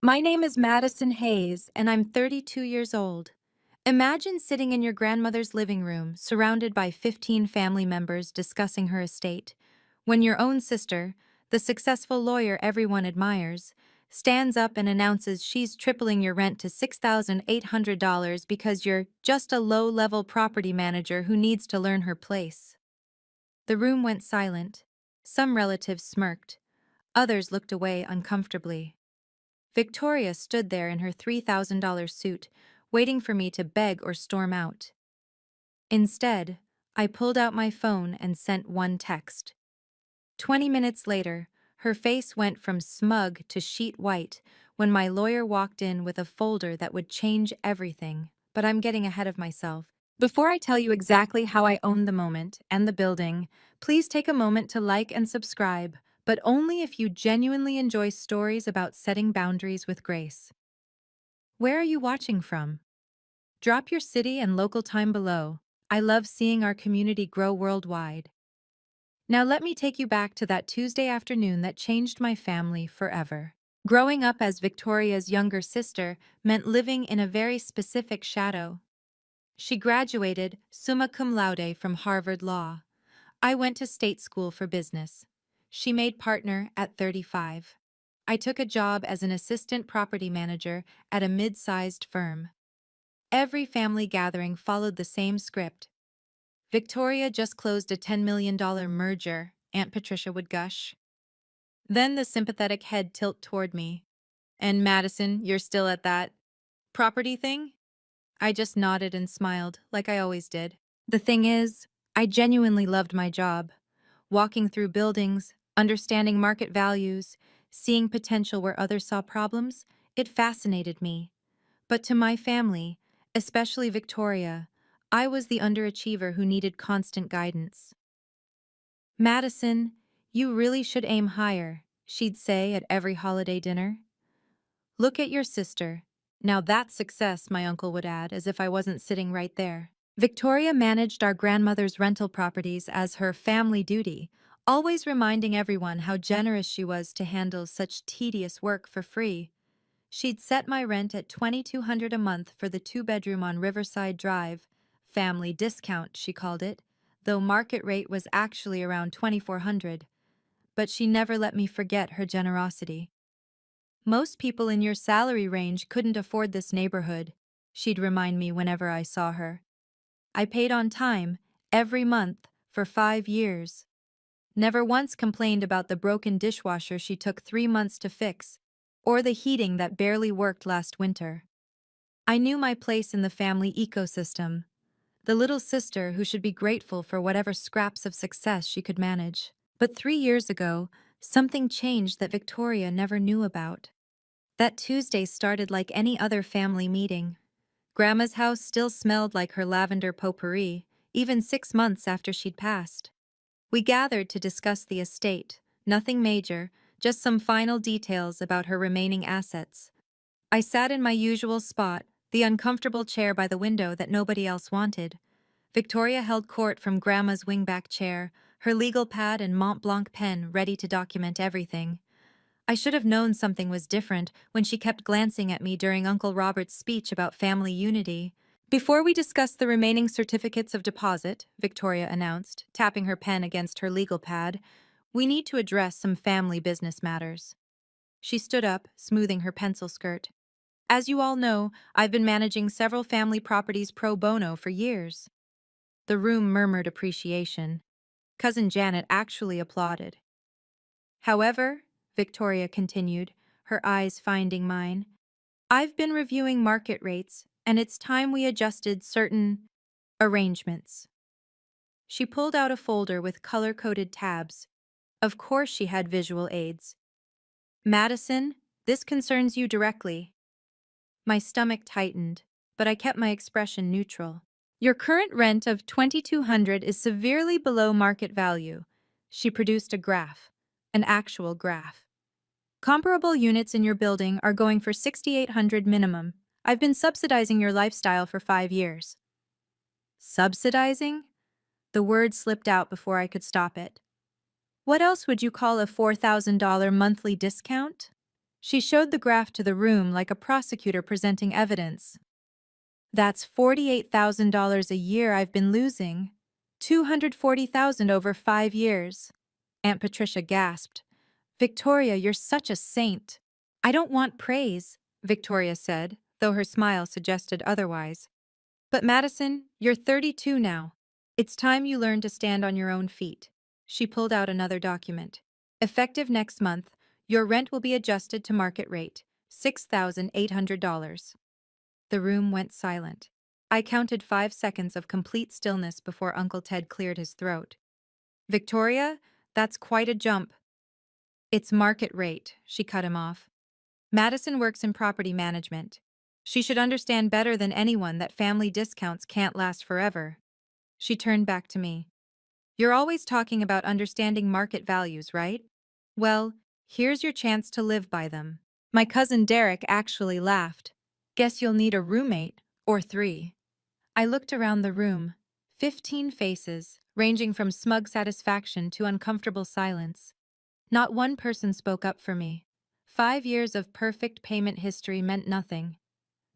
My name is Madison Hayes, and I'm 32 years old. Imagine sitting in your grandmother's living room, surrounded by 15 family members discussing her estate, when your own sister, the successful lawyer everyone admires, stands up and announces she's tripling your rent to $6,800 because you're just a low-level property manager who needs to learn her place. The room went silent. Some relatives smirked. Others looked away uncomfortably. Victoria stood there in her $3,000 suit, waiting for me to beg or storm out. Instead, I pulled out my phone and sent one text. 20 minutes later, her face went from smug to sheet white when my lawyer walked in with a folder that would change everything. But I'm getting ahead of myself. Before I tell you exactly how I owned the moment and the building, please take a moment to like and subscribe, but only if you genuinely enjoy stories about setting boundaries with grace. Where are you watching from? Drop your city and local time below. I love seeing our community grow worldwide. Now let me take you back to that Tuesday afternoon that changed my family forever. Growing up as Victoria's younger sister meant living in a very specific shadow. She graduated summa cum laude from Harvard Law. I went to state school for business. She made partner at 35. I took a job as an assistant property manager at a mid-sized firm. Every family gathering followed the same script. Victoria just closed a $10 million merger, Aunt Patricia would gush. Then the sympathetic head tilt toward me. And Madison, you're still at that property thing? I just nodded and smiled, like I always did. The thing is, I genuinely loved my job. Walking through buildings, understanding market values, seeing potential where others saw problems, it fascinated me. But to my family, especially Victoria, I was the underachiever who needed constant guidance. Madison, you really should aim higher, she'd say at every holiday dinner. Look at your sister. Now that's success, my uncle would add, as if I wasn't sitting right there. Victoria managed our grandmother's rental properties as her family duty, always reminding everyone how generous she was to handle such tedious work for free. She'd set my rent at $2,200 a month for the two-bedroom on Riverside Drive, family discount, she called it, though market rate was actually around $2,400. But she never let me forget her generosity. Most people in your salary range couldn't afford this neighborhood, she'd remind me whenever I saw her. I paid on time, every month, for 5 years. Never once complained about the broken dishwasher she took 3 months to fix, or the heating that barely worked last winter. I knew my place in the family ecosystem, the little sister who should be grateful for whatever scraps of success she could manage. But 3 years ago, something changed that Victoria never knew about. That Tuesday started like any other family meeting. Grandma's house still smelled like her lavender potpourri, even 6 months after she'd passed. We gathered to discuss the estate, nothing major, just some final details about her remaining assets. I sat in my usual spot, the uncomfortable chair by the window that nobody else wanted. Victoria held court from Grandma's wingback chair, her legal pad and Mont Blanc pen ready to document everything. I should have known something was different when she kept glancing at me during Uncle Robert's speech about family unity. Before we discuss the remaining certificates of deposit, Victoria announced, tapping her pen against her legal pad, we need to address some family business matters. She stood up, smoothing her pencil skirt. As you all know, I've been managing several family properties pro bono for years. The room murmured appreciation. Cousin Janet actually applauded. However, Victoria continued, her eyes finding mine, I've been reviewing market rates, and it's time we adjusted certain arrangements. She pulled out a folder with color-coded tabs. Of course she had visual aids. Madison, this concerns you directly. My stomach tightened, but I kept my expression neutral. Your current rent of $2,200 is severely below market value. She produced a graph, an actual graph. Comparable units in your building are going for $6,800 minimum. I've been subsidizing your lifestyle for 5 years. Subsidizing? The word slipped out before I could stop it. What else would you call a $4,000 monthly discount? She showed the graph to the room like a prosecutor presenting evidence. That's $48,000 a year I've been losing. 240,000 over 5 years. Aunt Patricia gasped. Victoria, you're such a saint. I don't want praise, Victoria said, though her smile suggested otherwise. But Madison, you're 32 now. It's time you learn to stand on your own feet. She pulled out another document. Effective next month, your rent will be adjusted to market rate, $6,800. The room went silent. I counted 5 seconds of complete stillness before Uncle Ted cleared his throat. Victoria, that's quite a jump. It's market rate, she cut him off. Madison works in property management. She should understand better than anyone that family discounts can't last forever. She turned back to me. You're always talking about understanding market values, right? Well, here's your chance to live by them. My cousin Derek actually laughed. Guess you'll need a roommate, or 3. I looked around the room. 15 faces, ranging from smug satisfaction to uncomfortable silence. Not one person spoke up for me. 5 years of perfect payment history meant nothing.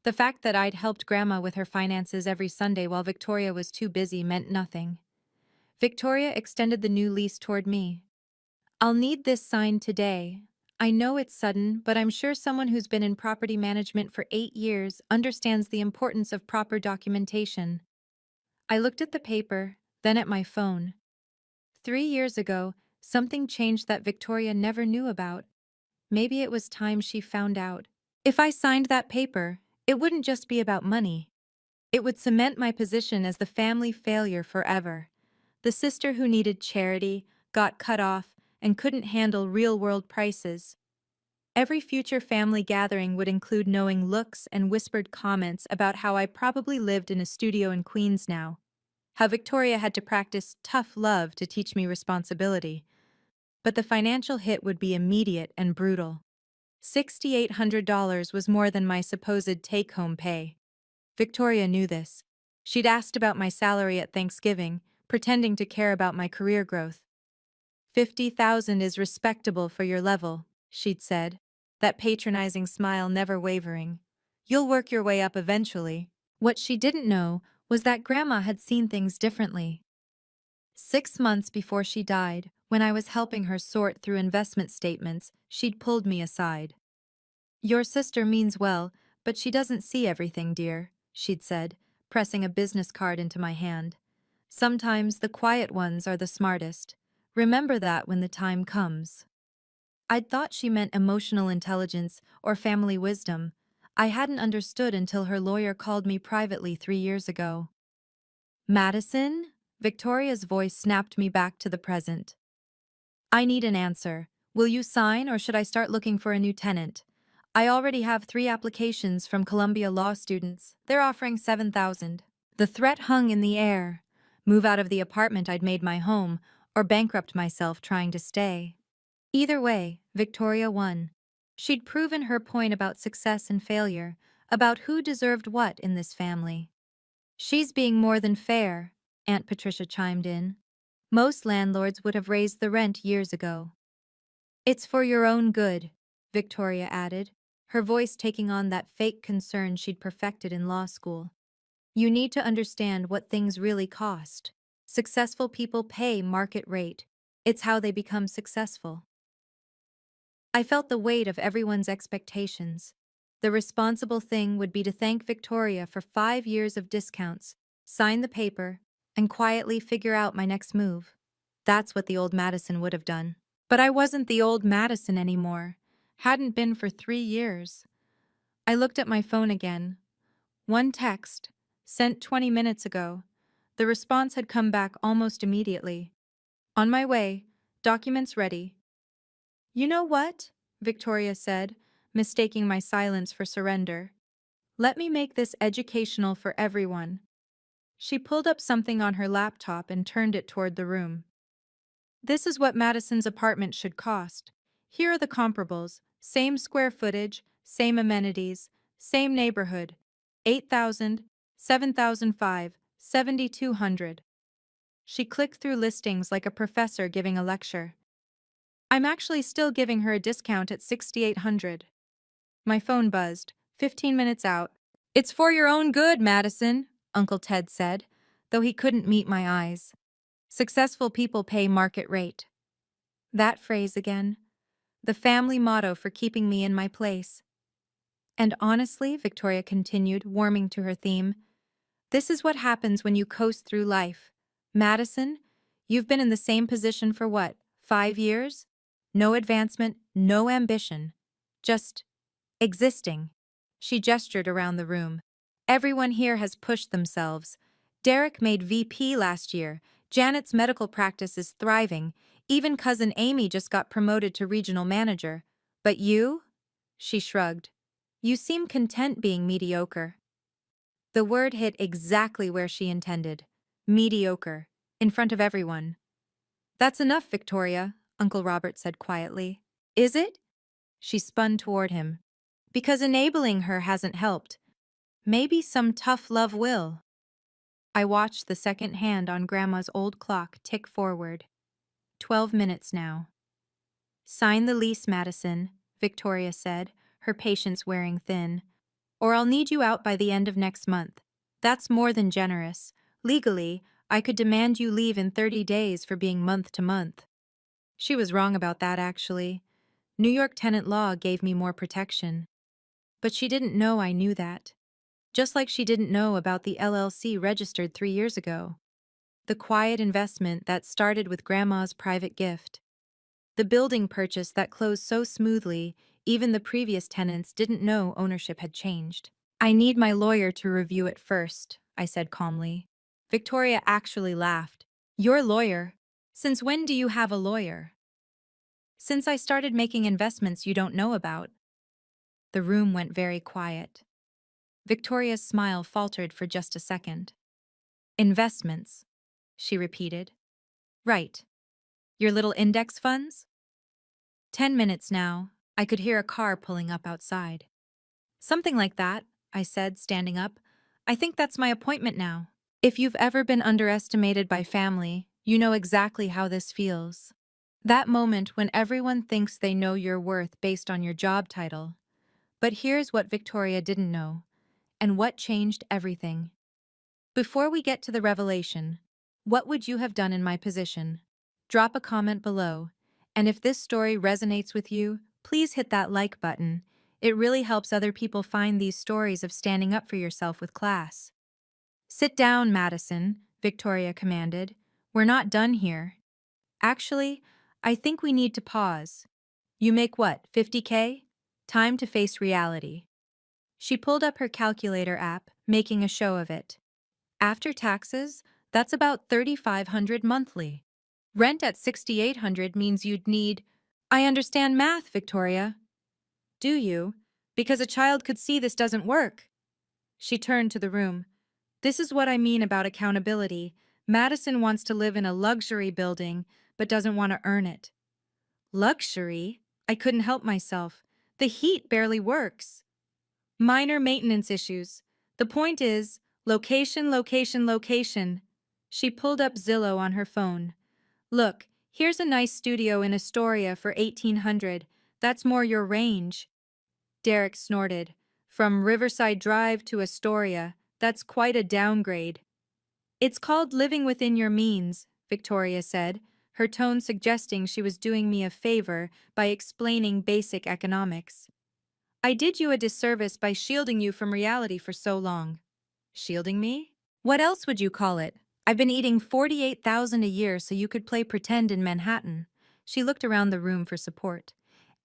The fact that I'd helped Grandma with her finances every Sunday while Victoria was too busy meant nothing. Victoria extended the new lease toward me. I'll need this signed today. I know it's sudden, but I'm sure someone who's been in property management for 8 years understands the importance of proper documentation. I looked at the paper, then at my phone. 3 years ago, something changed that Victoria never knew about. Maybe it was time she found out. If I signed that paper, it wouldn't just be about money. It would cement my position as the family failure forever. The sister who needed charity, got cut off, and couldn't handle real-world prices. Every future family gathering would include knowing looks and whispered comments about how I probably lived in a studio in Queens now. How Victoria had to practice tough love to teach me responsibility. But the financial hit would be immediate and brutal. $6,800 was more than my supposed take-home pay. Victoria knew this. She'd asked about my salary at Thanksgiving, pretending to care about my career growth. 50,000 is respectable for your level, she'd said, that patronizing smile never wavering. You'll work your way up eventually. What she didn't know was that Grandma had seen things differently. 6 months before she died, when I was helping her sort through investment statements, she'd pulled me aside. Your sister means well, but she doesn't see everything, dear, she'd said, pressing a business card into my hand. Sometimes the quiet ones are the smartest. Remember that when the time comes. I'd thought she meant emotional intelligence or family wisdom. I hadn't understood until her lawyer called me privately 3 years ago. Madison? Victoria's voice snapped me back to the present. I need an answer. Will you sign or should I start looking for a new tenant? I already have 3 applications from Columbia law students. They're offering $7,000. The threat hung in the air. Move out of the apartment I'd made my home, or bankrupt myself trying to stay. Either way, Victoria won. She'd proven her point about success and failure, about who deserved what in this family. She's being more than fair, Aunt Patricia chimed in. Most landlords would have raised the rent years ago. It's for your own good, Victoria added, her voice taking on that fake concern she'd perfected in law school. You need to understand what things really cost. Successful people pay market rate. It's how they become successful. I felt the weight of everyone's expectations. The responsible thing would be to thank Victoria for 5 years of discounts, sign the paper, and quietly figure out my next move. That's what the old Madison would have done. But I wasn't the old Madison anymore. Hadn't been for 3 years. I looked at my phone again. One text, sent 20 minutes ago. The response had come back almost immediately. On my way, documents ready. You know what? Victoria said, mistaking my silence for surrender. Let me make this educational for everyone. She pulled up something on her laptop and turned it toward the room. This is what Madison's apartment should cost. Here are the comparables. Same square footage, same amenities, same neighborhood. 8,000, 7,005, 7,200. She clicked through listings like a professor giving a lecture. I'm actually still giving her a discount at 6,800. My phone buzzed. 15 minutes out. It's for your own good, Madison, Uncle Ted said, though he couldn't meet my eyes. Successful people pay market rate. That phrase again. The family motto for keeping me in my place. And honestly, Victoria continued, warming to her theme, this is what happens when you coast through life. Madison, you've been in the same position for what, 5 years? No advancement, no ambition. Just existing. She gestured around the room. Everyone here has pushed themselves. Derek made VP last year. Janet's medical practice is thriving. Even cousin Amy just got promoted to regional manager. But you? She shrugged. You seem content being mediocre. The word hit exactly where she intended. Mediocre. In front of everyone. That's enough, Victoria, Uncle Robert said quietly. Is it? She spun toward him. Because enabling her hasn't helped. Maybe some tough love will. I watched the second hand on Grandma's old clock tick forward. 12 minutes now. Sign the lease, Madison, Victoria said, her patience wearing thin. Or I'll need you out by the end of next month. That's more than generous. Legally, I could demand you leave in 30 days for being month to month. She was wrong about that, actually. New York tenant law gave me more protection. But she didn't know I knew that. Just like she didn't know about the LLC registered 3 years ago. The quiet investment that started with Grandma's private gift. The building purchase that closed so smoothly, even the previous tenants didn't know ownership had changed. I need my lawyer to review it first, I said calmly. Victoria actually laughed. Your lawyer? Since when do you have a lawyer? Since I started making investments you don't know about. The room went very quiet. Victoria's smile faltered for just a second. Investments, she repeated. Right. Your little index funds? 10 minutes now. I could hear a car pulling up outside. Something like that, I said, standing up. I think that's my appointment now. If you've ever been underestimated by family, you know exactly how this feels. That moment when everyone thinks they know your worth based on your job title. But here's what Victoria didn't know, and what changed everything. Before we get to the revelation, what would you have done in my position? Drop a comment below, and if this story resonates with you, please hit that like button. It really helps other people find these stories of standing up for yourself with class. Sit down, Madison, Victoria commanded. We're not done here. Actually, I think we need to pause. You make what, 50K? Time to face reality. She pulled up her calculator app, making a show of it. After taxes, that's about $3,500 monthly. Rent at $6,800 means you'd need... I understand math, Victoria. Do you? Because a child could see this doesn't work. She turned to the room. This is what I mean about accountability. Madison wants to live in a luxury building, but doesn't want to earn it. Luxury? I couldn't help myself. The heat barely works. Minor maintenance issues. The point is, location, location, location. She pulled up Zillow on her phone. Look, here's a nice studio in Astoria for $1,800. That's more your range. Derek snorted. From Riverside Drive to Astoria, that's quite a downgrade. It's called living within your means, Victoria said, her tone suggesting she was doing me a favor by explaining basic economics. I did you a disservice by shielding you from reality for so long. Shielding me? What else would you call it? I've been eating $48,000 a year so you could play pretend in Manhattan. She looked around the room for support.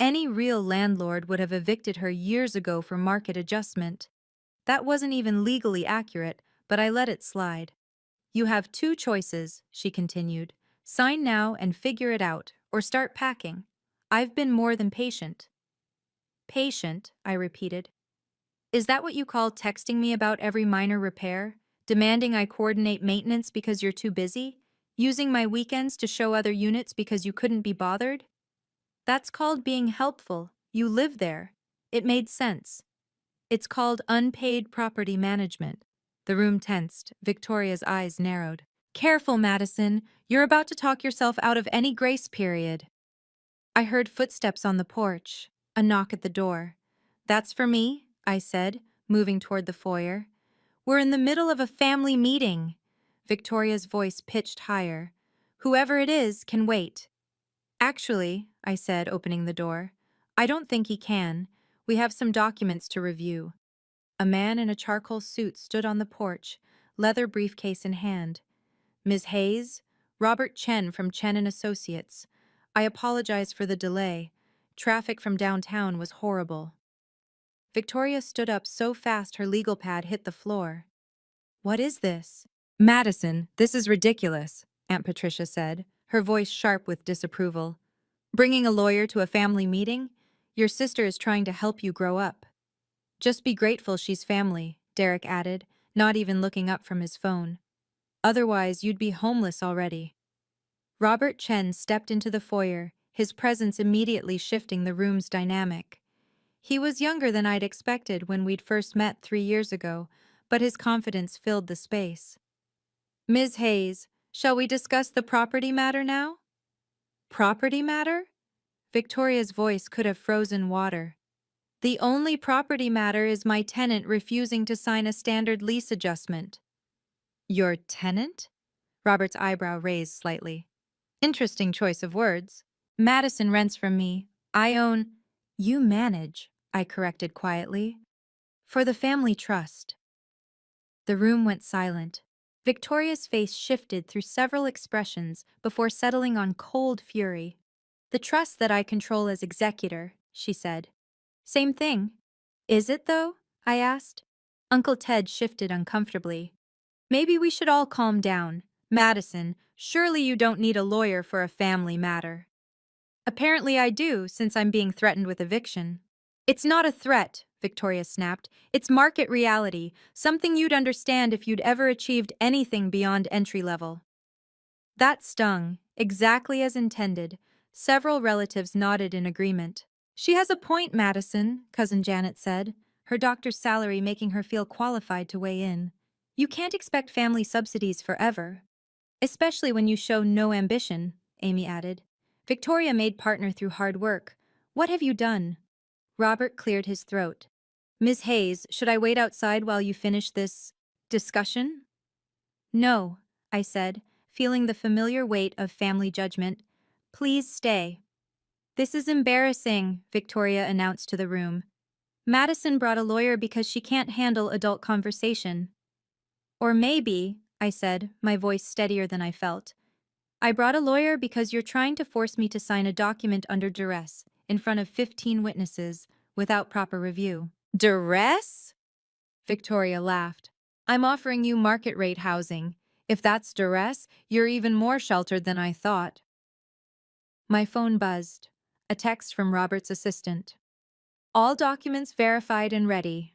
Any real landlord would have evicted her years ago for market adjustment. That wasn't even legally accurate, but I let it slide. You have 2 choices, she continued. Sign now and figure it out, or start packing. I've been more than patient. Patient, I repeated. Is that what you call texting me about every minor repair? Demanding I coordinate maintenance because you're too busy? Using my weekends to show other units because you couldn't be bothered? That's called being helpful. You live there. It made sense. It's called unpaid property management. The room tensed. Victoria's eyes narrowed. Careful, Madison. You're about to talk yourself out of any grace period. I heard footsteps on the porch. A knock at the door. That's for me, I said, moving toward the foyer. We're in the middle of a family meeting. Victoria's voice pitched higher. Whoever it is can wait. Actually, I said, opening the door, I don't think he can. We have some documents to review. A man in a charcoal suit stood on the porch, leather briefcase in hand. Ms. Hayes, Robert Chen from Chen and Associates. I apologize for the delay. Traffic from downtown was horrible. Victoria stood up so fast her legal pad hit the floor. What is this? Madison, this is ridiculous, Aunt Patricia said, her voice sharp with disapproval. Bringing a lawyer to a family meeting? Your sister is trying to help you grow up. Just be grateful she's family, Derek added, not even looking up from his phone. Otherwise, you'd be homeless already. Robert Chen stepped into the foyer, his presence immediately shifting the room's dynamic. He was younger than I'd expected when we'd first met 3 years ago, but his confidence filled the space. Ms. Hayes, shall we discuss the property matter now? Property matter? Victoria's voice could have frozen water. The only property matter is my tenant refusing to sign a standard lease adjustment. Your tenant? Robert's eyebrow raised slightly. Interesting choice of words. Madison rents from me. I own. You manage, I corrected quietly. For the family trust. The room went silent. Victoria's face shifted through several expressions before settling on cold fury. The trust that I control as executor, she said. Same thing. Is it, though? I asked. Uncle Ted shifted uncomfortably. Maybe we should all calm down. Madison, surely you don't need a lawyer for a family matter. Apparently I do, since I'm being threatened with eviction. It's not a threat, Victoria snapped. It's market reality, something you'd understand if you'd ever achieved anything beyond entry level. That stung, exactly as intended. Several relatives nodded in agreement. She has a point, Madison, Cousin Janet said, her doctor's salary making her feel qualified to weigh in. You can't expect family subsidies forever. Especially when you show no ambition, Amy added. Victoria made partner through hard work. What have you done? Robert cleared his throat. Ms. Hayes, should I wait outside while you finish this discussion? No, I said, feeling the familiar weight of family judgment. Please stay. This is embarrassing, Victoria announced to the room. Madison brought a lawyer because she can't handle adult conversation. Or maybe, I said, my voice steadier than I felt. I brought a lawyer because you're trying to force me to sign a document under duress, in front of 15 witnesses, without proper review. Duress? Victoria laughed. I'm offering you market rate housing. If that's duress, you're even more sheltered than I thought. My phone buzzed. A text from Robert's assistant. All documents verified and ready.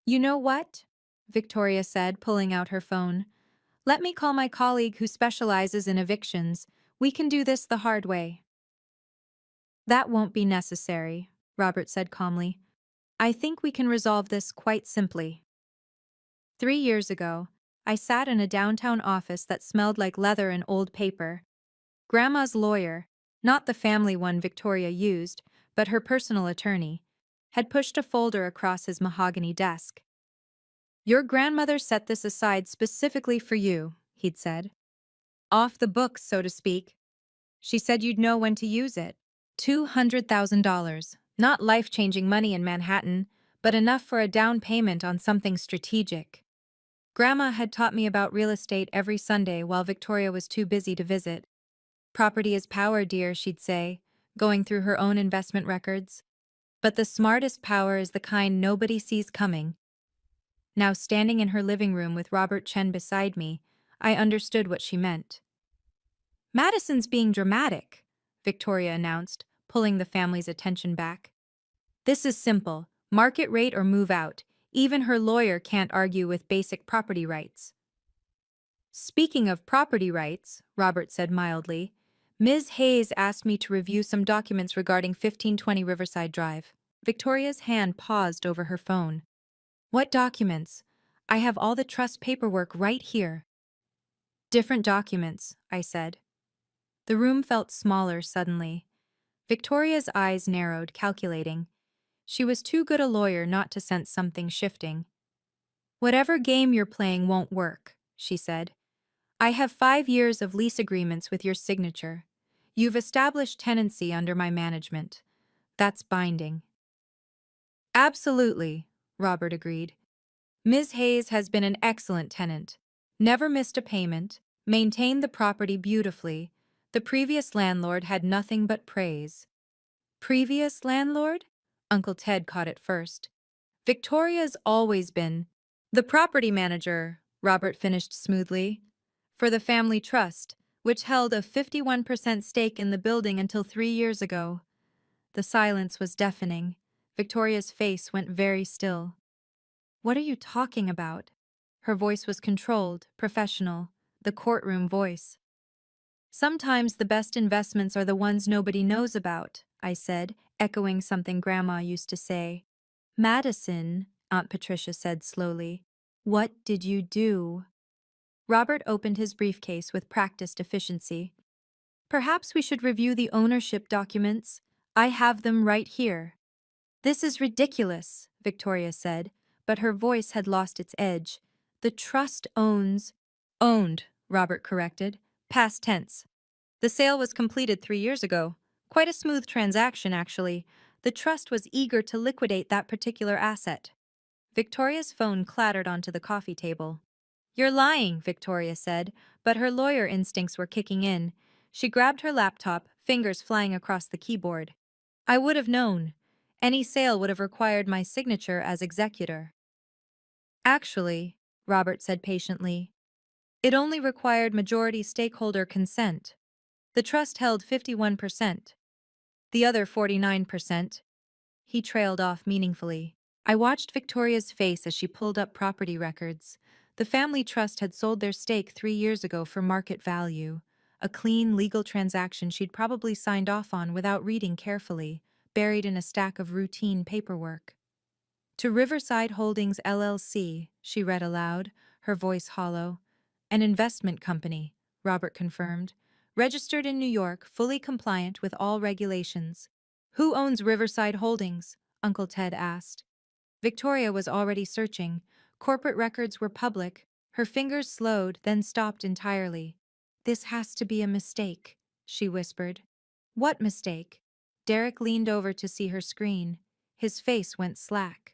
You know what? Victoria said, pulling out her phone. Let me call my colleague who specializes in evictions. We can do this the hard way. That won't be necessary, Robert said calmly. I think we can resolve this quite simply. 3 years ago, I sat in a downtown office that smelled like leather and old paper. Grandma's lawyer, not the family one Victoria used, but her personal attorney, had pushed a folder across his mahogany desk. Your grandmother set this aside specifically for you, he'd said. Off the books, so to speak. She said you'd know when to use it. $200,000. Not life-changing money in Manhattan, but enough for a down payment on something strategic. Grandma had taught me about real estate every Sunday while Victoria was too busy to visit. Property is power, dear, she'd say, going through her own investment records. But the smartest power is the kind nobody sees coming. Now standing in her living room with Robert Chen beside me, I understood what she meant. Madison's being dramatic, Victoria announced, pulling the family's attention back. This is simple, market rate or move out. Even her lawyer can't argue with basic property rights. Speaking of property rights, Robert said mildly, Ms. Hayes asked me to review some documents regarding 1520 Riverside Drive. Victoria's hand paused over her phone. What documents? I have all the trust paperwork right here. Different documents, I said. The room felt smaller suddenly. Victoria's eyes narrowed, calculating. She was too good a lawyer not to sense something shifting. "Whatever game you're playing won't work," she said. "I have 5 years of lease agreements with your signature. You've established tenancy under my management. That's binding." "Absolutely," Robert agreed. "Ms. Hayes has been an excellent tenant. Never missed a payment, maintained the property beautifully. The previous landlord had nothing but praise." "Previous landlord?" Uncle Ted caught it first. "Victoria's always been the property manager," Robert finished smoothly, "for the family trust, which held a 51% stake in the building until 3 years ago." The silence was deafening. Victoria's face went very still. "What are you talking about?" Her voice was controlled, professional, the courtroom voice. "Sometimes the best investments are the ones nobody knows about," I said, echoing something Grandma used to say. "Madison," Aunt Patricia said slowly, "what did you do?" Robert opened his briefcase with practiced efficiency. "Perhaps we should review the ownership documents. I have them right here." "This is ridiculous," Victoria said, but her voice had lost its edge. "The trust owns—" "Owned," Robert corrected. Past tense. "The sale was completed 3 years ago. Quite a smooth transaction, actually. The trust was eager to liquidate that particular asset." Victoria's phone clattered onto the coffee table. "You're lying," Victoria said, but her lawyer instincts were kicking in. She grabbed her laptop, fingers flying across the keyboard. "I would have known. Any sale would have required my signature as executor." "Actually," Robert said patiently, "it only required majority stakeholder consent. The trust held 51%. The other 49%. He trailed off meaningfully. I watched Victoria's face as she pulled up property records. The family trust had sold their stake 3 years ago for market value. A clean, legal transaction she'd probably signed off on without reading carefully, buried in a stack of routine paperwork. "To Riverside Holdings LLC," she read aloud, her voice hollow. "An investment company," Robert confirmed. "Registered in New York, fully compliant with all regulations." "Who owns Riverside Holdings?" Uncle Ted asked. Victoria was already searching. Corporate records were public. Her fingers slowed, then stopped entirely. "This has to be a mistake," she whispered. "What mistake?" Derek leaned over to see her screen. His face went slack.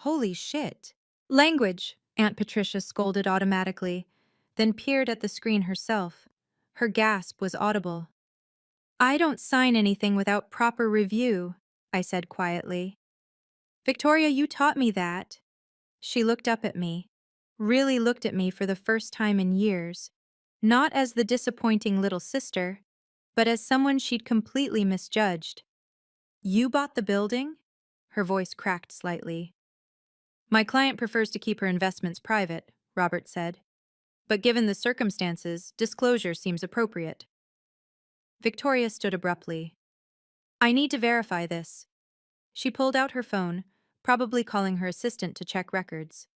"Holy shit!" "Language," Aunt Patricia scolded automatically, then peered at the screen herself. Her gasp was audible. "I don't sign anything without proper review," I said quietly. "Victoria, you taught me that." She looked up at me, really looked at me for the first time in years, not as the disappointing little sister, but as someone she'd completely misjudged. "You bought the building?" Her voice cracked slightly. "My client prefers to keep her investments private," Robert said. "But given the circumstances, disclosure seems appropriate." Victoria stood abruptly. "I need to verify this." She pulled out her phone, probably calling her assistant to check records.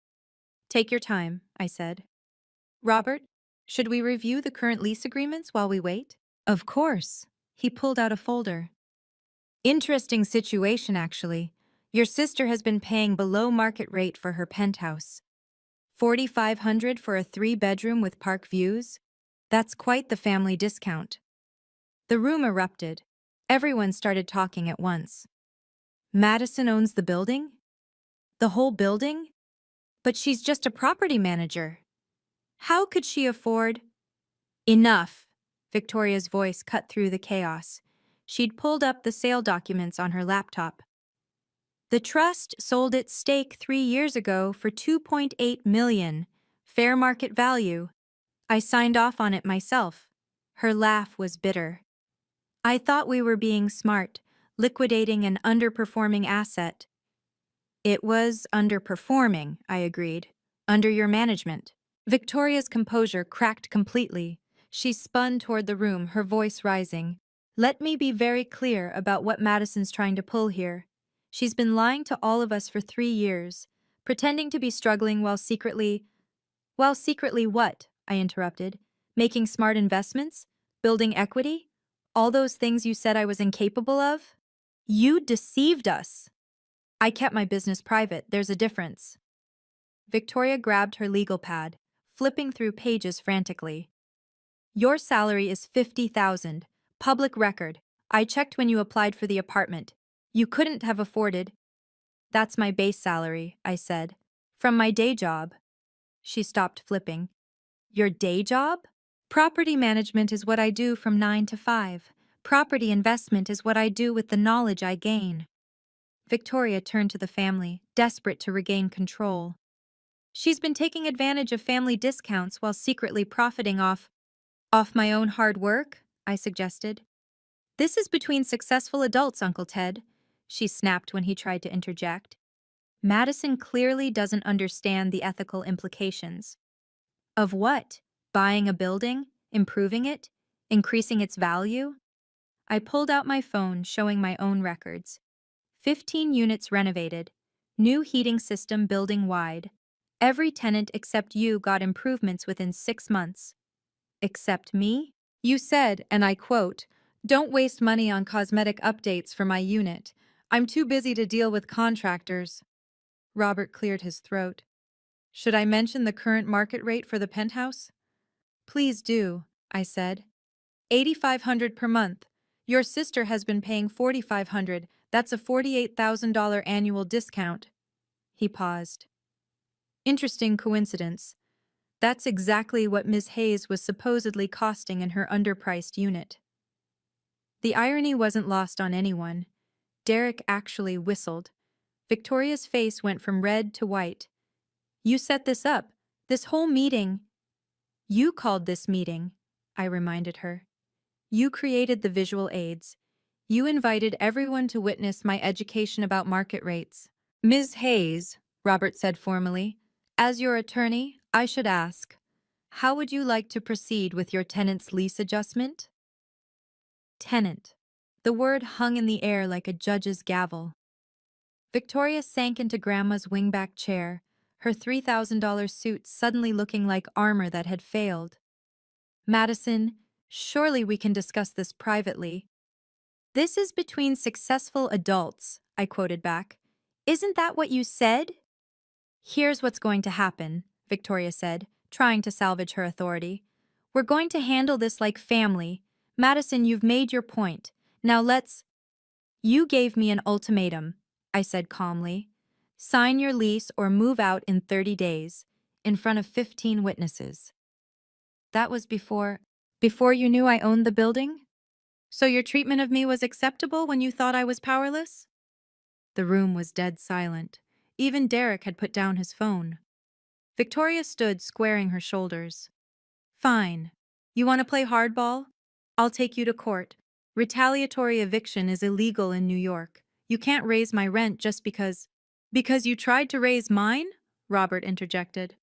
"Take your time," I said. "Robert, should we review the current lease agreements while we wait?" "Of course." He pulled out a folder. "Interesting situation, actually. Your sister has been paying below market rate for her penthouse. $4,500 for a 3-bedroom with park views? That's quite the family discount." The room erupted. Everyone started talking at once. "Madison owns the building? The whole building? But she's just a property manager. How could she afford—" "Enough!" Victoria's voice cut through the chaos. She'd pulled up the sale documents on her laptop. "The trust sold its stake 3 years ago for $2.8 million, fair market value. I signed off on it myself." Her laugh was bitter. "I thought we were being smart, liquidating an underperforming asset." "It was underperforming," I agreed. "Under your management." Victoria's composure cracked completely. She spun toward the room, her voice rising. "Let me be very clear about what Madison's trying to pull here. She's been lying to all of us for 3 years, pretending to be struggling while secretly—" "While secretly what?" I interrupted. "Making smart investments? Building equity? All those things you said I was incapable of?" "You deceived us." I kept my business private, there's a difference. Victoria grabbed her legal pad, flipping through pages frantically. Your salary is 50,000. Public record. I checked when you applied for the apartment. You couldn't have afforded. That's my base salary, I said. From my day job. She stopped flipping. Your day job? Property management is what I do from 9 to 5. Property investment is what I do with the knowledge I gain. Victoria turned to the family, desperate to regain control. She's been taking advantage of family discounts while secretly profiting off my own hard work, I suggested. This is between successful adults, Uncle Ted, she snapped when he tried to interject. Madison clearly doesn't understand the ethical implications. Of what? Buying a building? Improving it? Increasing its value? I pulled out my phone, showing my own records. 15 units renovated. New heating system building wide. Every tenant except you got improvements within 6 months. Except me? You said, and I quote, "Don't waste money on cosmetic updates for my unit. I'm too busy to deal with contractors." Robert cleared his throat. Should I mention the current market rate for the penthouse? Please do, I said. 8,500 per month. Your sister has been paying 4,500. That's a $48,000 annual discount. He paused. Interesting coincidence. That's exactly what Ms. Hayes was supposedly costing in her underpriced unit. The irony wasn't lost on anyone. Derek actually whistled. Victoria's face went from red to white. You set this up. This whole meeting. You called this meeting, I reminded her. You created the visual aids. You invited everyone to witness my education about market rates. Ms. Hayes, Robert said formally, as your attorney, I should ask, how would you like to proceed with your tenant's lease adjustment? Tenant. The word hung in the air like a judge's gavel. Victoria sank into Grandma's wingback chair, her $3,000 suit suddenly looking like armor that had failed. Madison, surely we can discuss this privately. This is between successful adults, I quoted back. Isn't that what you said? Here's what's going to happen, Victoria said, trying to salvage her authority. We're going to handle this like family. Madison, you've made your point. Now let's... You gave me an ultimatum, I said calmly. Sign your lease or move out in 30 days, in front of 15 witnesses. That was before you knew I owned the building? So your treatment of me was acceptable when you thought I was powerless? The room was dead silent. Even Derek had put down his phone. Victoria stood squaring her shoulders. Fine. You want to play hardball? I'll take you to court. Retaliatory eviction is illegal in New York. You can't raise my rent just because... Because you tried to raise mine? Robert interjected.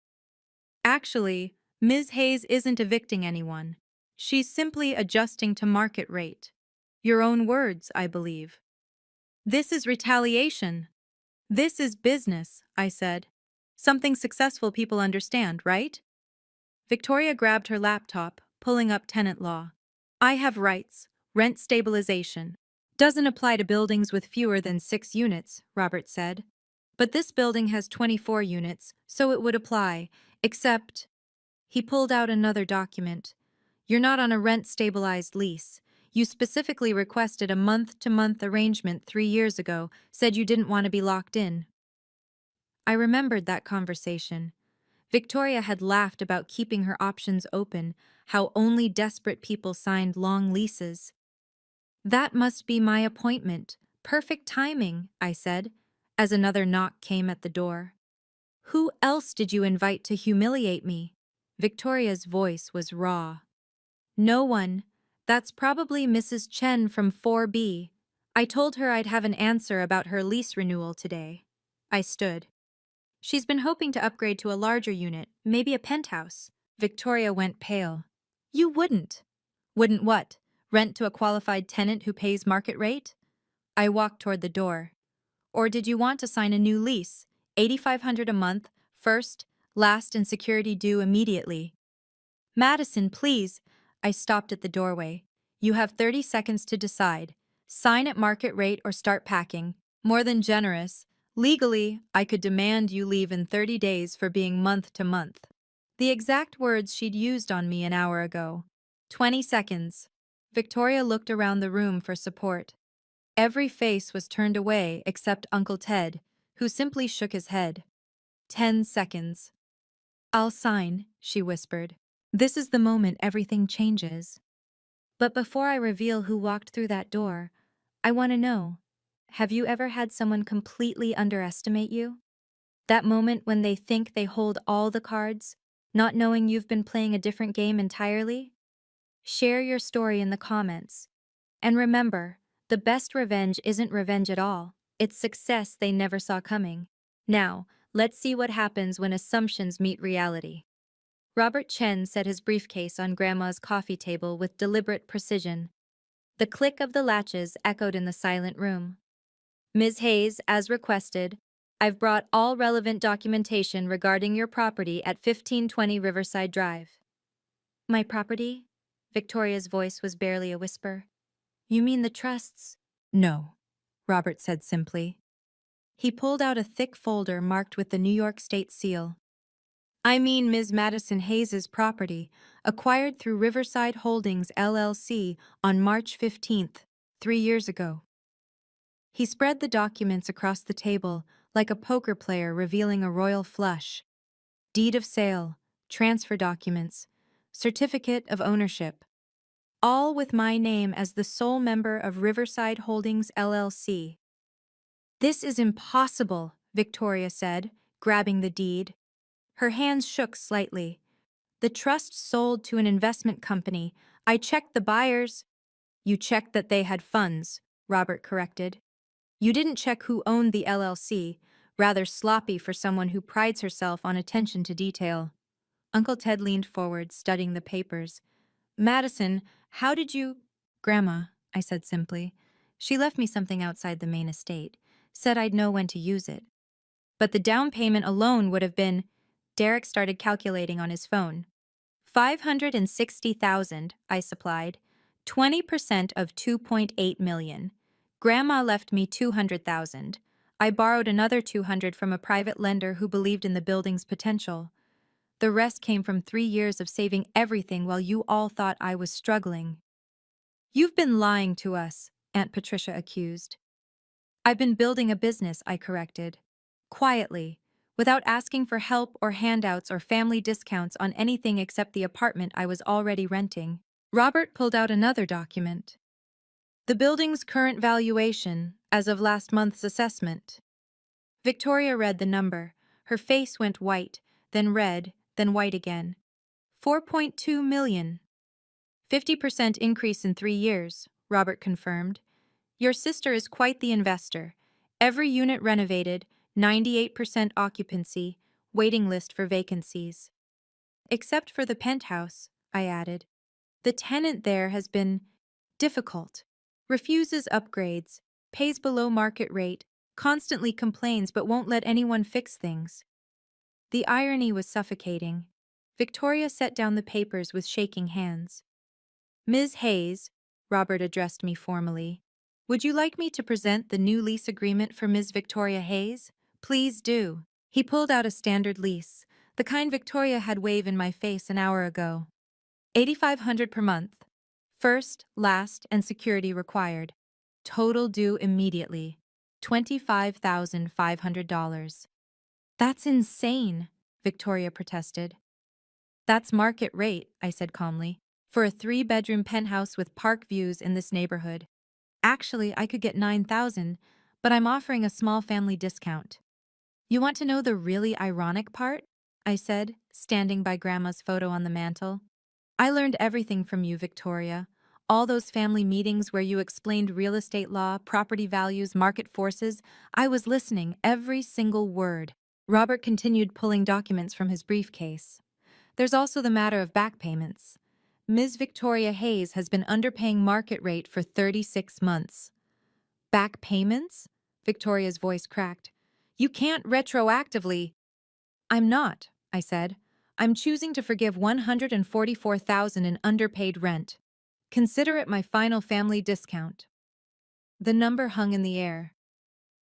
Actually, Ms. Hayes isn't evicting anyone. She's simply adjusting to market rate. Your own words, I believe. This is retaliation. This is business, I said. Something successful people understand, right? Victoria grabbed her laptop, pulling up tenant law. I have rights. Rent stabilization. Doesn't apply to buildings with fewer than 6 units, Robert said. But this building has 24 units, so it would apply, except... He pulled out another document. You're not on a rent-stabilized lease. You specifically requested a month-to-month arrangement 3 years ago, said you didn't want to be locked in. I remembered that conversation. Victoria had laughed about keeping her options open, how only desperate people signed long leases. That must be my appointment. Perfect timing, I said, as another knock came at the door. Who else did you invite to humiliate me? Victoria's voice was raw. No one. That's probably Mrs. Chen from 4B. I told her I'd have an answer about her lease renewal today. I stood. She's been hoping to upgrade to a larger unit, maybe a penthouse. Victoria went pale. You wouldn't. Wouldn't what? Rent to a qualified tenant who pays market rate? I walked toward the door. Or did you want to sign a new lease? $8,500 a month, first, last, and security due immediately. Madison, please. I stopped at the doorway. You have 30 seconds to decide. Sign at market rate or start packing. More than generous. Legally, I could demand you leave in 30 days for being month to month. The exact words she'd used on me an hour ago. 20 seconds. Victoria looked around the room for support. Every face was turned away except Uncle Ted, who simply shook his head. 10 seconds. I'll sign, she whispered. This is the moment everything changes. But before I reveal who walked through that door, I want to know, have you ever had someone completely underestimate you? That moment when they think they hold all the cards, not knowing you've been playing a different game entirely? Share your story in the comments. And remember, the best revenge isn't revenge at all. It's success they never saw coming. Now, let's see what happens when assumptions meet reality. Robert Chen set his briefcase on Grandma's coffee table with deliberate precision. The click of the latches echoed in the silent room. Ms. Hayes, as requested, I've brought all relevant documentation regarding your property at 1520 Riverside Drive. My property? Victoria's voice was barely a whisper. You mean the trusts? No, Robert said simply. He pulled out a thick folder marked with the New York State seal. I mean Ms. Madison Hayes's property, acquired through Riverside Holdings LLC on March 15th, 3 years ago. He spread the documents across the table like a poker player revealing a royal flush. Deed of sale, transfer documents, certificate of ownership, all with my name as the sole member of Riverside Holdings LLC. This is impossible, Victoria said, grabbing the deed. Her hands shook slightly. The trust sold to an investment company. I checked the buyers. You checked that they had funds, Robert corrected. You didn't check who owned the LLC, rather sloppy for someone who prides herself on attention to detail. Uncle Ted leaned forward, studying the papers. Madison, how did you— Grandma, I said simply. She left me something outside the main estate, said I'd know when to use it. But the down payment alone would have been— Derek started calculating on his phone. 560,000, I supplied. 20% of 2.8 million. Grandma left me 200,000. I borrowed another 200 from a private lender who believed in the building's potential. The rest came from 3 years of saving everything while you all thought I was struggling. You've been lying to us, Aunt Patricia accused. I've been building a business, I corrected. Quietly, without asking for help or handouts or family discounts on anything except the apartment I was already renting. Robert pulled out another document. The building's current valuation, as of last month's assessment. Victoria read the number. Her face went white, then red, then white again. 4.2 million. 50% increase in 3 years, Robert confirmed. Your sister is quite the investor. Every unit renovated, 98% occupancy, waiting list for vacancies. Except for the penthouse, I added. The tenant there has been difficult. Refuses upgrades, pays below market rate, constantly complains but won't let anyone fix things. The irony was suffocating. Victoria set down the papers with shaking hands. Ms. Hayes, Robert addressed me formally, would you like me to present the new lease agreement for Ms. Victoria Hayes? Please do. He pulled out a standard lease, the kind Victoria had waved in my face an hour ago. $8,500 per month. First, last, and security required. Total due immediately. $25,500. That's insane, Victoria protested. That's market rate, I said calmly, for a 3-bedroom penthouse with park views in this neighborhood. Actually, I could get $9,000, but I'm offering a small family discount. You want to know the really ironic part? I said, standing by Grandma's photo on the mantel. I learned everything from you, Victoria. All those family meetings where you explained real estate law, property values, market forces, I was listening, every single word. Robert continued pulling documents from his briefcase. There's also the matter of back payments. Ms. Victoria Hayes has been underpaying market rate for 36 months. Back payments? Victoria's voice cracked. You can't retroactively. I'm not, I said. I'm choosing to forgive $144,000 in underpaid rent. Consider it my final family discount. The number hung in the air.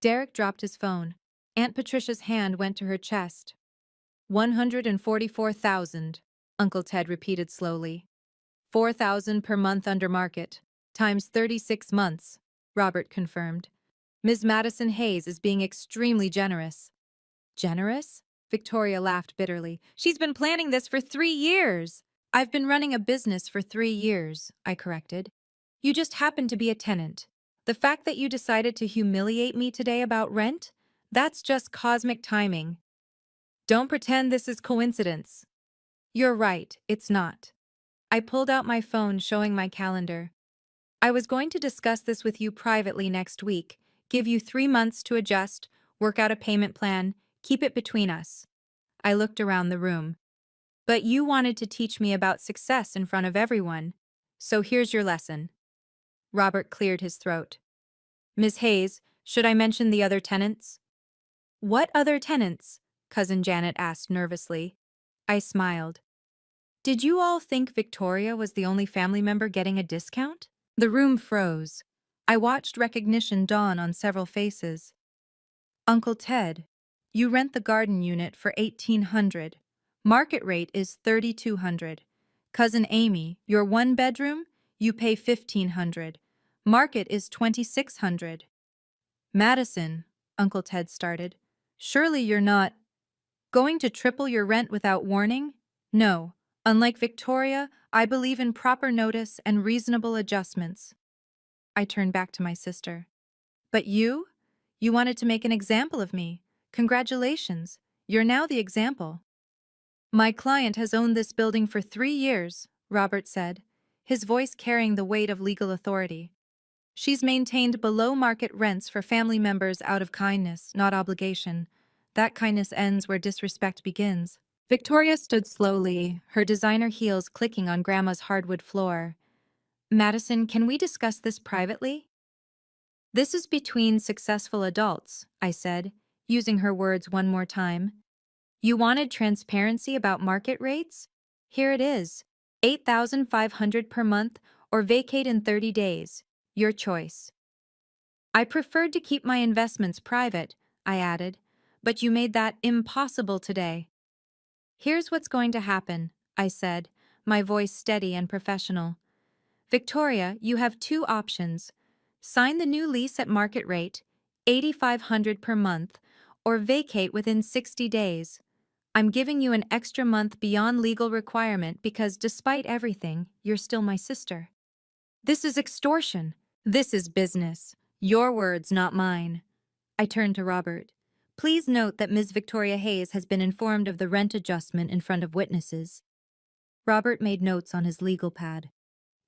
Derek dropped his phone. Aunt Patricia's hand went to her chest. 144,000, Uncle Ted repeated slowly. 4,000 per month under market, times 36 months, Robert confirmed. Ms. Madison Hayes is being extremely generous. Generous? Victoria laughed bitterly. She's been planning this for 3 years. I've been running a business for 3 years, I corrected. You just happen to be a tenant. The fact that you decided to humiliate me today about rent? That's just cosmic timing. Don't pretend this is coincidence. You're right, it's not. I pulled out my phone showing my calendar. I was going to discuss this with you privately next week, give you 3 months to adjust, work out a payment plan, keep it between us. I looked around the room. But you wanted to teach me about success in front of everyone. So here's your lesson. Robert cleared his throat. Miss Hayes, should I mention the other tenants? What other tenants? Cousin Janet asked nervously. I smiled. Did you all think Victoria was the only family member getting a discount? The room froze. I watched recognition dawn on several faces. Uncle Ted, you rent the garden unit for $1,800. Market rate is $3,200. Cousin Amy, your one bedroom, you pay $1,500. Market is $2,600. Madison, Uncle Ted started. Surely you're not going to triple your rent without warning? No. Unlike Victoria, I believe in proper notice and reasonable adjustments. I turned back to my sister. But you? You wanted to make an example of me. Congratulations. You're now the example. My client has owned this building for 3 years, Robert said, his voice carrying the weight of legal authority. She's maintained below-market rents for family members out of kindness, not obligation. That kindness ends where disrespect begins. Victoria stood slowly, her designer heels clicking on Grandma's hardwood floor. Madison, can we discuss this privately? This is between successful adults, I said, using her words one more time. You wanted transparency about market rates? Here it is. $8,500 per month or vacate in 30 days. Your choice. I preferred to keep my investments private, I added, but you made that impossible today. Here's what's going to happen, I said, my voice steady and professional. Victoria, you have two options. Sign the new lease at market rate, $8,500 per month, or vacate within 60 days. I'm giving you an extra month beyond legal requirement because despite everything, you're still my sister. This is extortion. This is business. Your words, not mine. I turned to Robert. Please note that Ms. Victoria Hayes has been informed of the rent adjustment in front of witnesses. Robert made notes on his legal pad.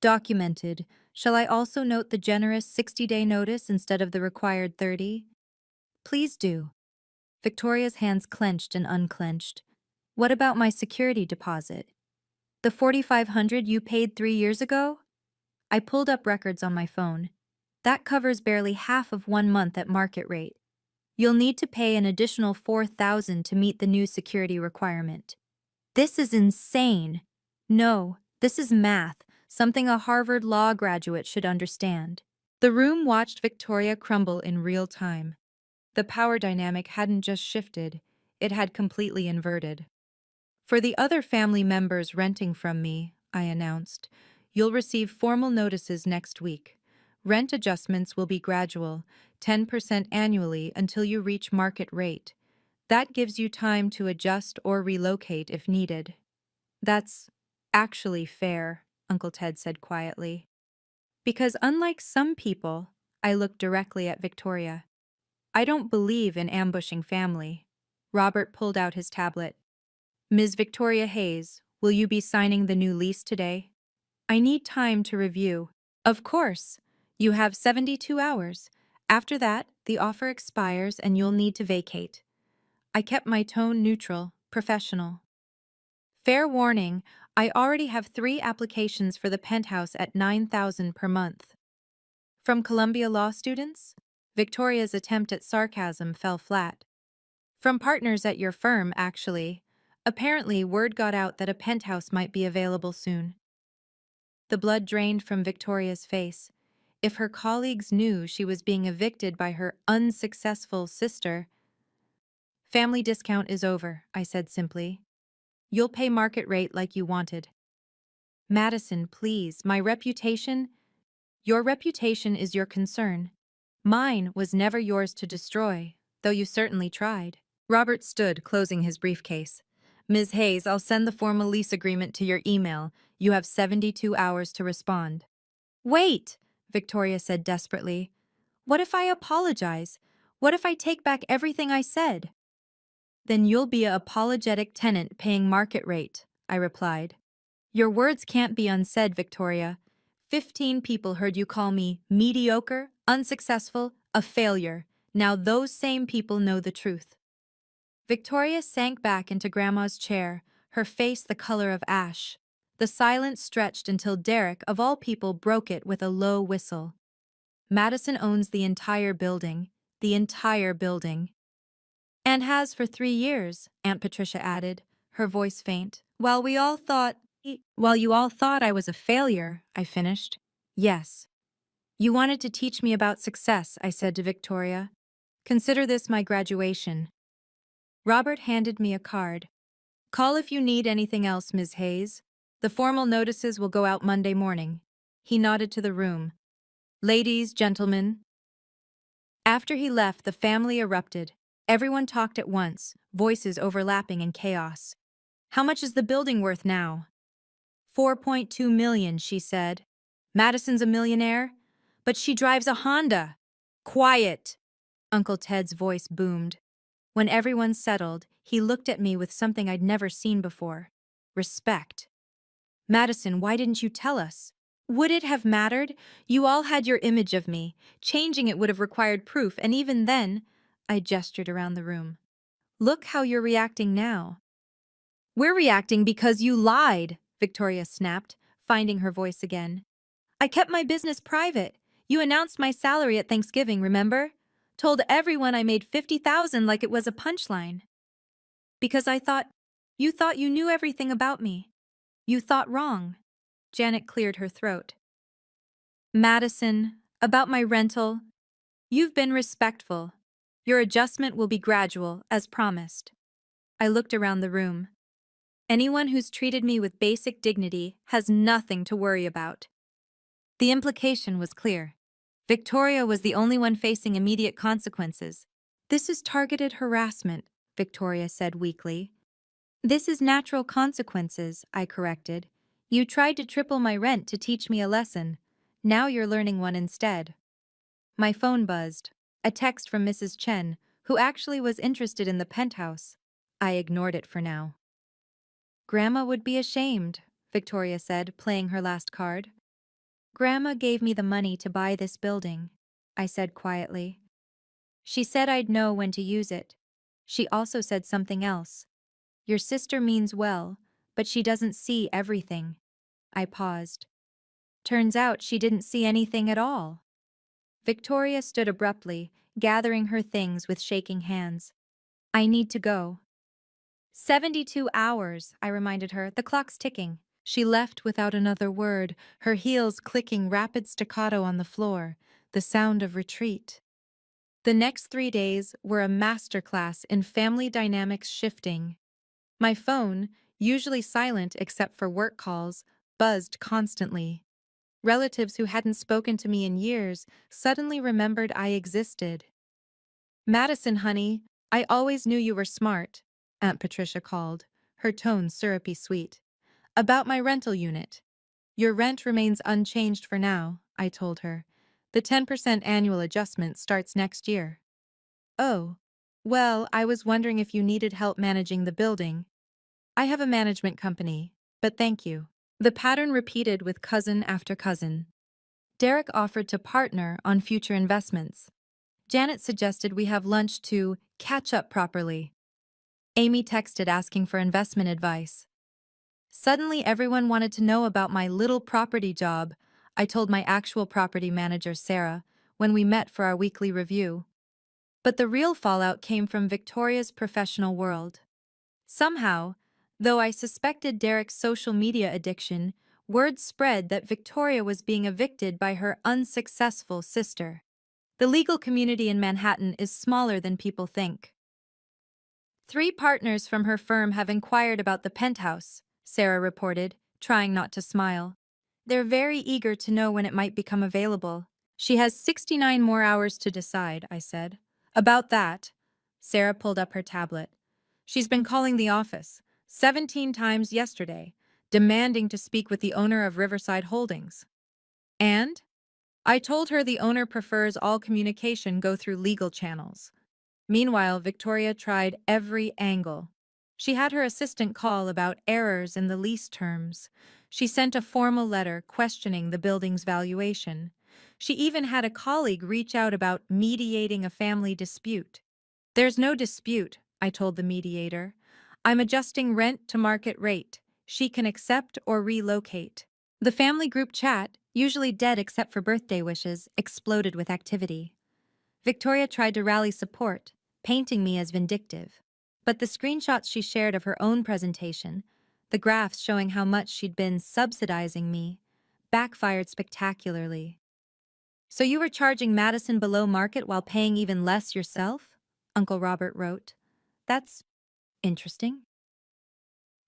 Documented. Shall I also note the generous 60-day notice instead of the required 30? Please do. Victoria's hands clenched and unclenched. What about my security deposit? The $4,500 you paid 3 years ago? I pulled up records on my phone. That covers barely half of 1 month at market rate. You'll need to pay an additional $4,000 to meet the new security requirement. This is insane. No, this is math, something a Harvard law graduate should understand. The room watched Victoria crumble in real time. The power dynamic hadn't just shifted, it had completely inverted. For the other family members renting from me, I announced, you'll receive formal notices next week. Rent adjustments will be gradual, 10% annually until you reach market rate. That gives you time to adjust or relocate if needed. That's actually fair, Uncle Ted said quietly. Because unlike some people, I looked directly at Victoria. I don't believe in ambushing family. Robert pulled out his tablet. Ms. Victoria Hayes, will you be signing the new lease today? I need time to review. Of course. You have 72 hours. After that, the offer expires and you'll need to vacate. I kept my tone neutral, professional. Fair warning, I already have 3 applications for the penthouse at $9,000 per month. From Columbia law students? Victoria's attempt at sarcasm fell flat. From partners at your firm, actually. Apparently, word got out that a penthouse might be available soon. The blood drained from Victoria's face. If her colleagues knew she was being evicted by her unsuccessful sister, Family discount is over, I said simply. You'll pay market rate like you wanted. Madison, please, my reputation? Your reputation is your concern. Mine was never yours to destroy, though you certainly tried. Robert stood, closing his briefcase. Ms. Hayes, I'll send the formal lease agreement to your email. You have 72 hours to respond. Wait, Victoria said desperately. What if I apologize? What if I take back everything I said? Then you'll be a apologetic tenant paying market rate, I replied. Your words can't be unsaid, Victoria. 15 people heard you call me mediocre, unsuccessful, a failure. Now those same people know the truth. Victoria sank back into Grandma's chair, her face the color of ash. The silence stretched until Derek, of all people, broke it with a low whistle. Madison owns the entire building. The entire building. And has for 3 years, Aunt Patricia added, her voice faint. While you all thought I was a failure, I finished. Yes. You wanted to teach me about success, I said to Victoria. Consider this my graduation. Robert handed me a card. Call if you need anything else, Ms. Hayes. The formal notices will go out Monday morning. He nodded to the room. Ladies, gentlemen. After he left, the family erupted. Everyone talked at once, voices overlapping in chaos. How much is the building worth now? 4.2 million, she said. Madison's a millionaire? But she drives a Honda. Quiet, Uncle Ted's voice boomed. When everyone settled, he looked at me with something I'd never seen before. Respect. Madison, why didn't you tell us? Would it have mattered? You all had your image of me. Changing it would have required proof, and even then, I gestured around the room. Look how you're reacting now. We're reacting because you lied, Victoria snapped, finding her voice again. I kept my business private. You announced my salary at Thanksgiving, remember? Told everyone I made $50,000 like it was a punchline. Because you thought you knew everything about me. You thought wrong. Janet cleared her throat. Madison, about my rental, you've been respectful. Your adjustment will be gradual, as promised. I looked around the room. Anyone who's treated me with basic dignity has nothing to worry about. The implication was clear. Victoria was the only one facing immediate consequences. This is targeted harassment, Victoria said weakly. This is natural consequences, I corrected. You tried to triple my rent to teach me a lesson. Now you're learning one instead. My phone buzzed. A text from Mrs. Chen, who actually was interested in the penthouse. I ignored it for now. Grandma would be ashamed, Victoria said, playing her last card. Grandma gave me the money to buy this building, I said quietly. She said I'd know when to use it. She also said something else. Your sister means well, but she doesn't see everything. I paused. Turns out she didn't see anything at all. Victoria stood abruptly, gathering her things with shaking hands. I need to go. 72 hours, I reminded her. The clock's ticking. She left without another word, her heels clicking rapid staccato on the floor, the sound of retreat. The next 3 days were a masterclass in family dynamics shifting. My phone, usually silent except for work calls, buzzed constantly. Relatives who hadn't spoken to me in years suddenly remembered I existed. Madison, honey, I always knew you were smart, Aunt Patricia called, her tone syrupy sweet. About my rental unit. Your rent remains unchanged for now, I told her. The 10% annual adjustment starts next year. Oh, well, I was wondering if you needed help managing the building. I have a management company, but thank you. The pattern repeated with cousin after cousin. Derek offered to partner on future investments. Janet suggested we have lunch to catch up properly. Amy texted asking for investment advice. Suddenly, everyone wanted to know about my little property job, I told my actual property manager, Sarah, when we met for our weekly review. But the real fallout came from Victoria's professional world. Somehow, though I suspected Derek's social media addiction, word spread that Victoria was being evicted by her unsuccessful sister. The legal community in Manhattan is smaller than people think. 3 partners from her firm have inquired about the penthouse, Sarah reported, trying not to smile. They're very eager to know when it might become available. She has 69 more hours to decide, I said. About that, Sarah pulled up her tablet. She's been calling the office 17 times yesterday, demanding to speak with the owner of Riverside Holdings. And I told her the owner prefers all communication go through legal channels. Meanwhile, Victoria tried every angle. She had her assistant call about errors in the lease terms. She sent a formal letter questioning the building's valuation. She even had a colleague reach out about mediating a family dispute. There's no dispute, I told the mediator. I'm adjusting rent to market rate. She can accept or relocate. The family group chat, usually dead except for birthday wishes, exploded with activity. Victoria tried to rally support, painting me as vindictive. But the screenshots she shared of her own presentation, the graphs showing how much she'd been subsidizing me, backfired spectacularly. So you were charging Madison below market while paying even less yourself? Uncle Robert wrote. That's interesting.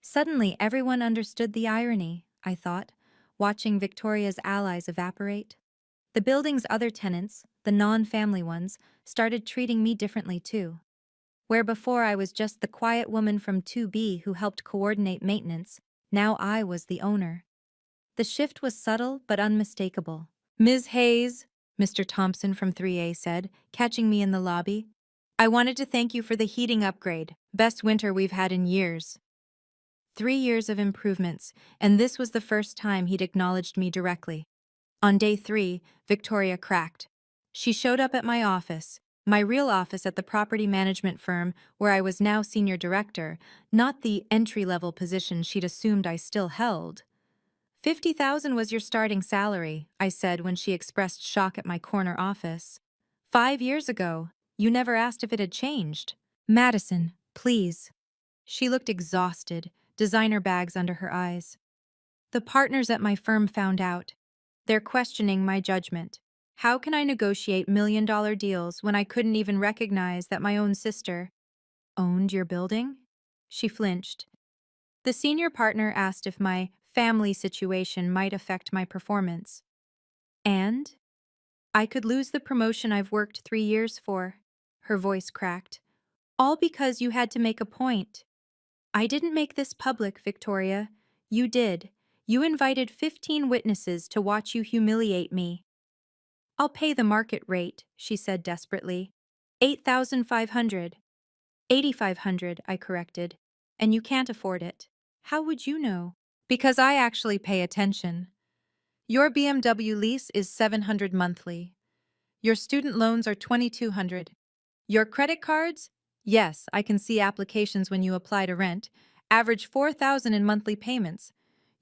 Suddenly, everyone understood the irony, I thought, watching Victoria's allies evaporate. The building's other tenants, the non-family ones, started treating me differently too. Where before I was just the quiet woman from 2B who helped coordinate maintenance, now I was the owner. The shift was subtle but unmistakable. Ms. Hayes, Mr. Thompson from 3A said, catching me in the lobby. I wanted to thank you for the heating upgrade. Best winter we've had in years. 3 years of improvements, and this was the first time he'd acknowledged me directly. On day 3, Victoria cracked. She showed up at my office, my real office at the property management firm where I was now senior director, not the entry-level position she'd assumed I still held. 50,000 was your starting salary, I said when she expressed shock at my corner office. 5 years ago, you never asked if it had changed. Madison, please. She looked exhausted, designer bags under her eyes. The partners at my firm found out. They're questioning my judgment. How can I negotiate million-dollar deals when I couldn't even recognize that my own sister owned your building? She flinched. The senior partner asked if my family situation might affect my performance. And I could lose the promotion I've worked 3 years for. Her voice cracked. All because you had to make a point. I didn't make this public, Victoria. You did. You invited 15 witnesses to watch you humiliate me. I'll pay the market rate, she said desperately. 8,500. 8,500, I corrected. And you can't afford it. How would you know? Because I actually pay attention. Your BMW lease is 700 monthly. Your student loans are 2,200. Your credit cards? Yes, I can see applications when you apply to rent. Average 4,000 in monthly payments.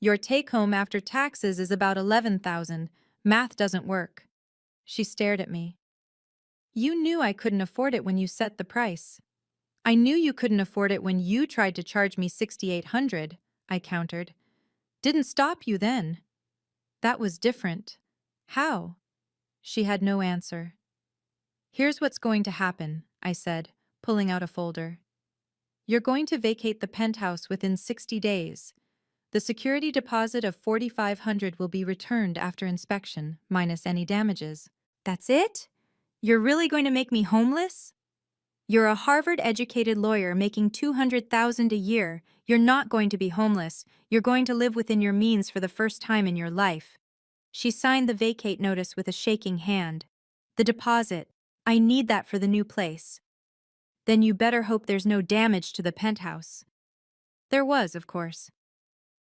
Your take-home after taxes is about 11,000. Math doesn't work. She stared at me. You knew I couldn't afford it when you set the price. I knew you couldn't afford it when you tried to charge me 6,800, I countered. Didn't stop you then. That was different. How? She had no answer. Here's what's going to happen, I said, pulling out a folder. You're going to vacate the penthouse within 60 days. The security deposit of 4,500 will be returned after inspection, minus any damages. That's it? You're really going to make me homeless? You're a Harvard-educated lawyer making $200,000 a year. You're not going to be homeless. You're going to live within your means for the first time in your life. She signed the vacate notice with a shaking hand. The deposit. I need that for the new place. Then you better hope there's no damage to the penthouse. There was, of course.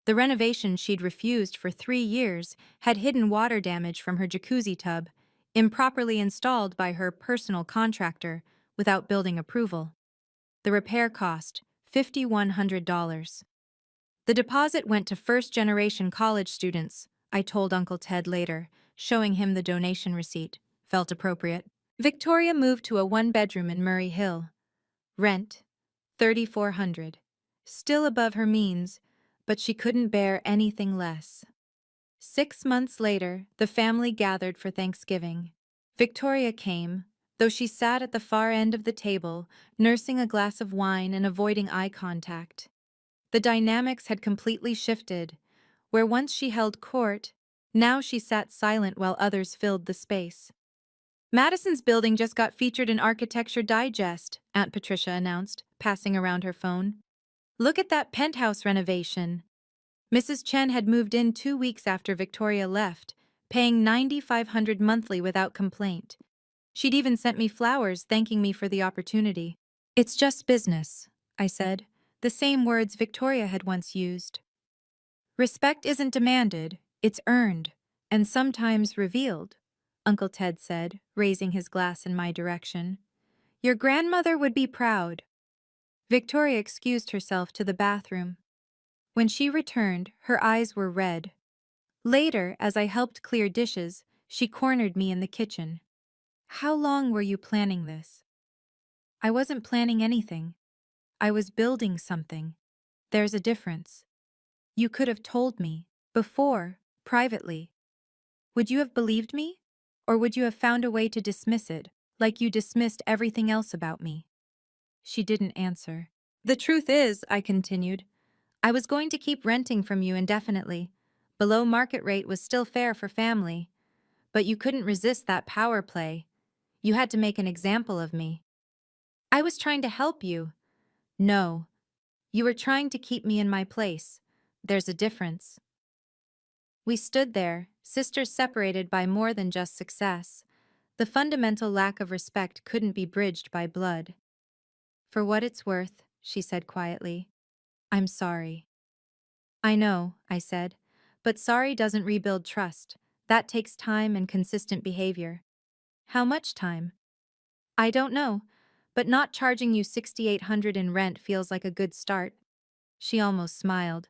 The renovation she'd refused for 3 years had hidden water damage from her jacuzzi tub, improperly installed by her personal contractor without building approval. The repair cost $5,100. The deposit went to first-generation college students, I told Uncle Ted later, showing him the donation receipt. Felt appropriate. Victoria moved to a one-bedroom in Murray Hill. Rent, $3,400. Still above her means, but she couldn't bear anything less. 6 months later, the family gathered for Thanksgiving. Victoria came, though she sat at the far end of the table, nursing a glass of wine and avoiding eye contact. The dynamics had completely shifted. Where once she held court, now she sat silent while others filled the space. Madison's building just got featured in Architecture Digest, Aunt Patricia announced, passing around her phone. Look at that penthouse renovation. Mrs. Chen had moved in 2 weeks after Victoria left, paying $9,500 monthly without complaint. She'd even sent me flowers thanking me for the opportunity. It's just business, I said, the same words Victoria had once used. Respect isn't demanded, it's earned, and sometimes revealed, Uncle Ted said, raising his glass in my direction. Your grandmother would be proud. Victoria excused herself to the bathroom. When she returned, her eyes were red. Later, as I helped clear dishes, she cornered me in the kitchen. How long were you planning this? I wasn't planning anything. I was building something. There's a difference. You could have told me, before, privately. Would you have believed me? Or would you have found a way to dismiss it, like you dismissed everything else about me? She didn't answer. The truth is, I continued, I was going to keep renting from you indefinitely. Below market rate was still fair for family. But you couldn't resist that power play. You had to make an example of me. I was trying to help you. No. You were trying to keep me in my place. There's a difference. We stood there, sisters separated by more than just success. The fundamental lack of respect couldn't be bridged by blood. For what it's worth, she said quietly, I'm sorry. I know, I said, but sorry doesn't rebuild trust. That takes time and consistent behavior. How much time? I don't know, but not charging you $6,800 in rent feels like a good start. She almost smiled.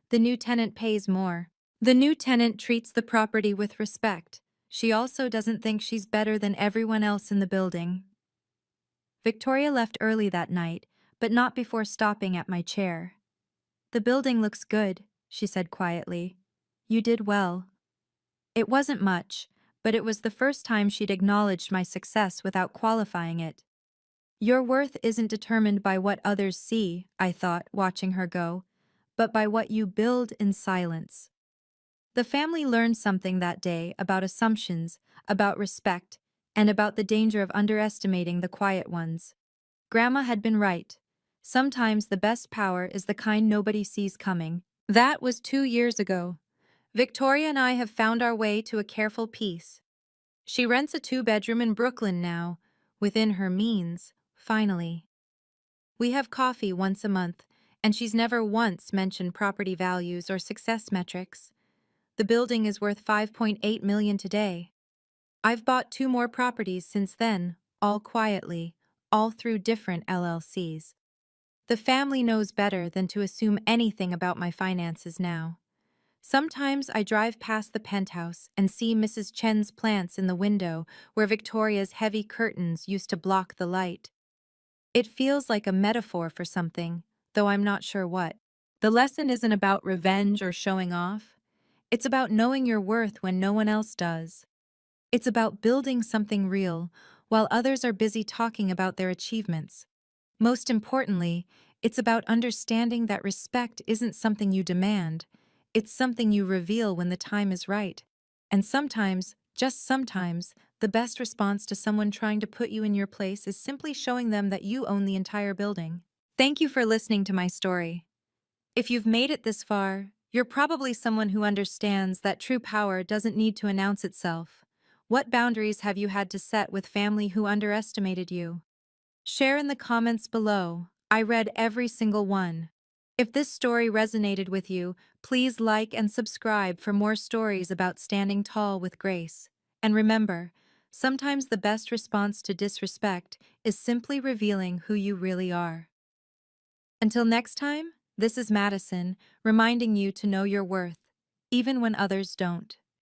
The new tenant pays more. The new tenant treats the property with respect. She also doesn't think she's better than everyone else in the building. Victoria left early that night, but not before stopping at my chair. The building looks good, she said quietly. You did well. It wasn't much, but it was the first time she'd acknowledged my success without qualifying it. Your worth isn't determined by what others see, I thought, watching her go, but by what you build in silence. The family learned something that day about assumptions, about respect, and about the danger of underestimating the quiet ones. Grandma had been right. Sometimes the best power is the kind nobody sees coming. That was 2 years ago. Victoria and I have found our way to a careful peace. She rents a 2-bedroom in Brooklyn now, within her means, finally. We have coffee once a month, and she's never once mentioned property values or success metrics. The building is worth $5.8 million today. I've bought 2 more properties since then, all quietly, all through different LLCs. The family knows better than to assume anything about my finances now. Sometimes I drive past the penthouse and see Mrs. Chen's plants in the window where Victoria's heavy curtains used to block the light. It feels like a metaphor for something, though I'm not sure what. The lesson isn't about revenge or showing off. It's about knowing your worth when no one else does. It's about building something real while others are busy talking about their achievements. Most importantly, it's about understanding that respect isn't something you demand. It's something you reveal when the time is right. And sometimes, just sometimes, the best response to someone trying to put you in your place is simply showing them that you own the entire building. Thank you for listening to my story. If you've made it this far, you're probably someone who understands that true power doesn't need to announce itself. What boundaries have you had to set with family who underestimated you? Share in the comments below. I read every single one. If this story resonated with you, please like and subscribe for more stories about standing tall with grace. And remember, sometimes the best response to disrespect is simply revealing who you really are. Until next time, this is Madison, reminding you to know your worth, even when others don't.